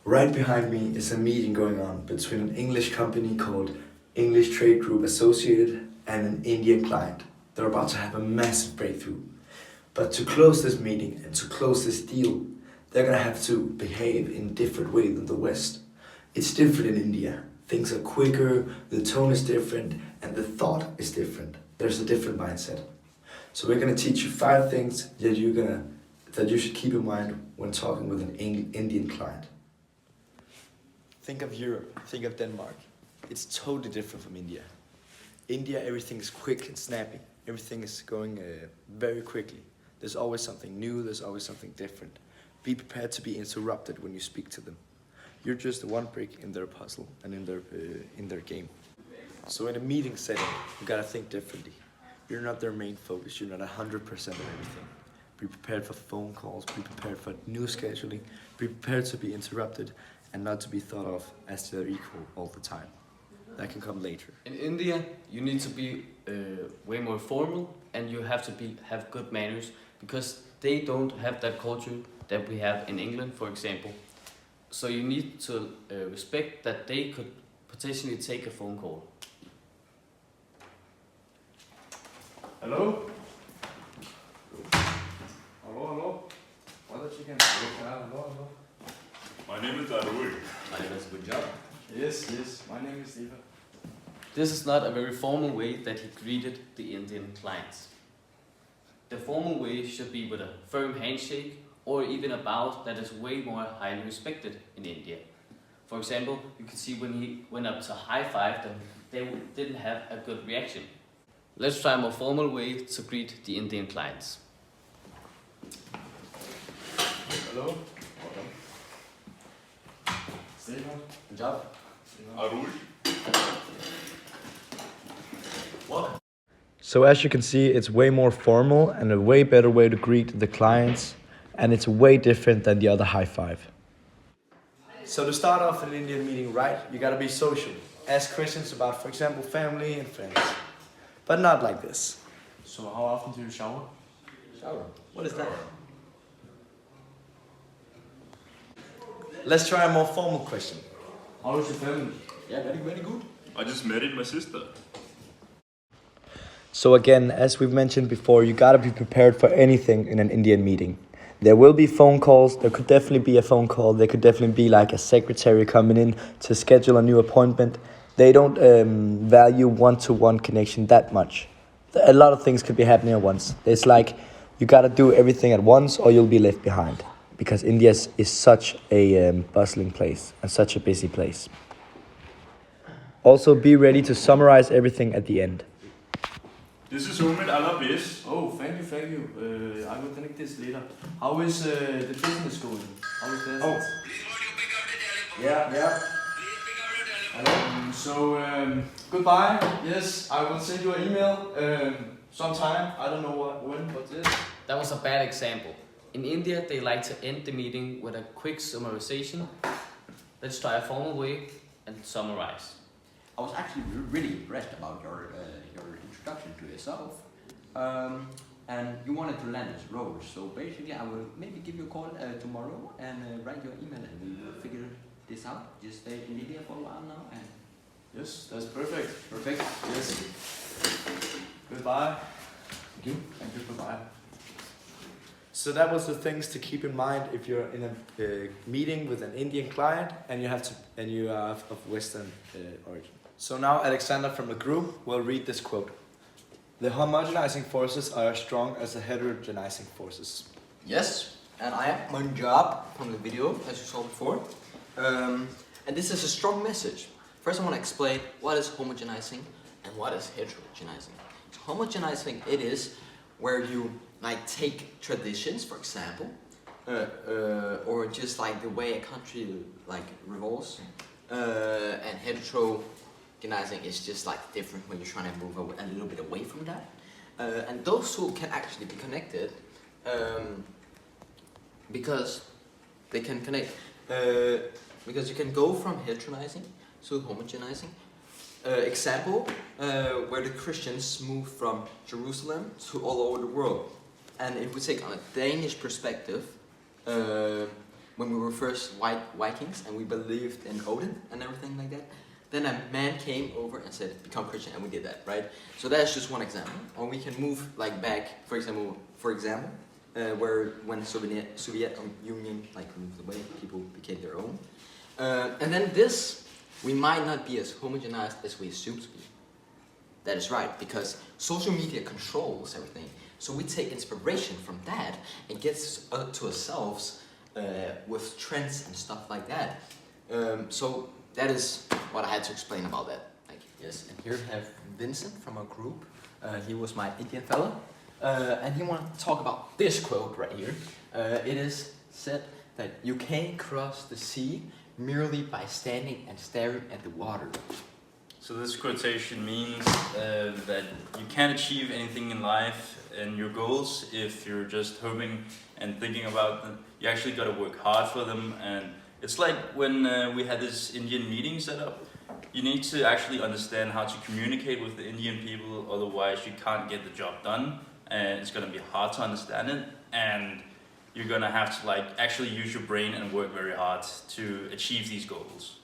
Right behind me is a meeting going on between an English company called English Trade Group Associated and an Indian client. They're about to have a massive breakthrough. But to close this meeting and to close this deal, they're gonna have to behave in a different way than the West. It's different in India. Things are quicker, the tone is different, and the thought is different. There's a different mindset. So we're gonna teach you 5 things that you should keep in mind when talking with an Indian client. Think of Europe, think of Denmark. It's totally different from India. India, everything is quick and snappy. Everything is going very quickly. There's always something new, there's always something different. Be prepared to be interrupted when you speak to them. You're just one brick in their puzzle and in their game. So in a meeting setting, you gotta think differently. You're not their main focus, you're not 100% of everything. Be prepared for phone calls, be prepared for new scheduling, be prepared to be interrupted and not to be thought of as their equal all the time. That can come later. In India, you need to be way more formal and you have to have good manners because they don't have that culture that we have in England, for example. So you need to respect that they could potentially take a phone call. Hello? Hello? What the chicken? Hello? My name is Arul. That's a good job. Yes, my name is Eva. This is not a very formal way that he greeted the Indian clients. The formal way should be with a firm handshake or even a bow that is way more highly respected in India. For example, you can see when he went up to high five them, they didn't have a good reaction. Let's try a more formal way to greet the Indian clients. Hello? Welcome. Stefan? Good job. Arul. So as you can see, it's way more formal and a way better way to greet the clients, and it's way different than the other high five. So to start off an Indian meeting right, you gotta be social. Ask questions about, for example, family and friends. But not like this. So how often do you shower? Shower. What is that? Let's try a more formal question. How is your family? Yeah, very good. I just married my sister. So again, as we've mentioned before, you gotta be prepared for anything in an Indian meeting. There will be phone calls, there could definitely be a phone call, there could definitely be like a secretary coming in to schedule a new appointment. They don't value one-to-one connection that much. A lot of things could be happening at once. It's like you gotta do everything at once or you'll be left behind. Because India is such a bustling place and such a busy place. Also be ready to summarize everything at the end. This is Umid Alabes. Oh, thank you. I will connect this later. How is the business going? How is that? Oh. Yeah. Goodbye. Yes, I will send you an email sometime. I don't know when, but yes. That was a bad example. In India, they like to end the meeting with a quick summarization. Let's try a formal way and summarize. I was actually really impressed about your introduction to yourself, and you wanted to land this role. So basically, I will maybe give you a call tomorrow and write your email, and we will figure this out. Just stay in India for a while now, and Yes, that's perfect. perfect. Yes. Goodbye. Thank you. Thank you. Goodbye. So that was the things to keep in mind if you're in a meeting with an Indian client and you are of Western origin. So now Alexander from the group will read this quote. The homogenizing forces are as strong as the heterogenizing forces. Yes, and I have Manjab from the video, as you saw before. And this is a strong message. First, I want to explain what is homogenizing and what is heterogenizing. So homogenizing, it is where you like take traditions, for example, or just like the way a country like revolves, and heterogenizing is just like different when you're trying to move a little bit away from that. And those two can actually be connected because they can connect. Because you can go from heterogenizing to homogenizing. Example, where the Christians moved from Jerusalem to all over the world. And if we take on a Danish perspective, when we were first Vikings and we believed in Odin and everything like that. Then a man came over and said, become Christian, and we did that, right? So that's just one example. Or we can move like back, for example, where when Soviet Union like moved away, people became their own. And then this, we might not be as homogenized as we assume to be. That is right, because social media controls everything. So we take inspiration from that and get to ourselves with trends and stuff like that. So that is what I had to explain about that. Thank you. Yes, and here we have Vincent from our group. He was my Indian fellow. And he wanted to talk about this quote right here. It is said that you can't cross the sea merely by standing and staring at the water. So this quotation means that you can't achieve anything in life and your goals if you're just hoping and thinking about them. You actually got to work hard for them. And it's like when we had this Indian meeting set up. You need to actually understand how to communicate with the Indian people, otherwise you can't get the job done. And it's gonna be hard to understand it, and you're gonna have to like actually use your brain and work very hard to achieve these goals.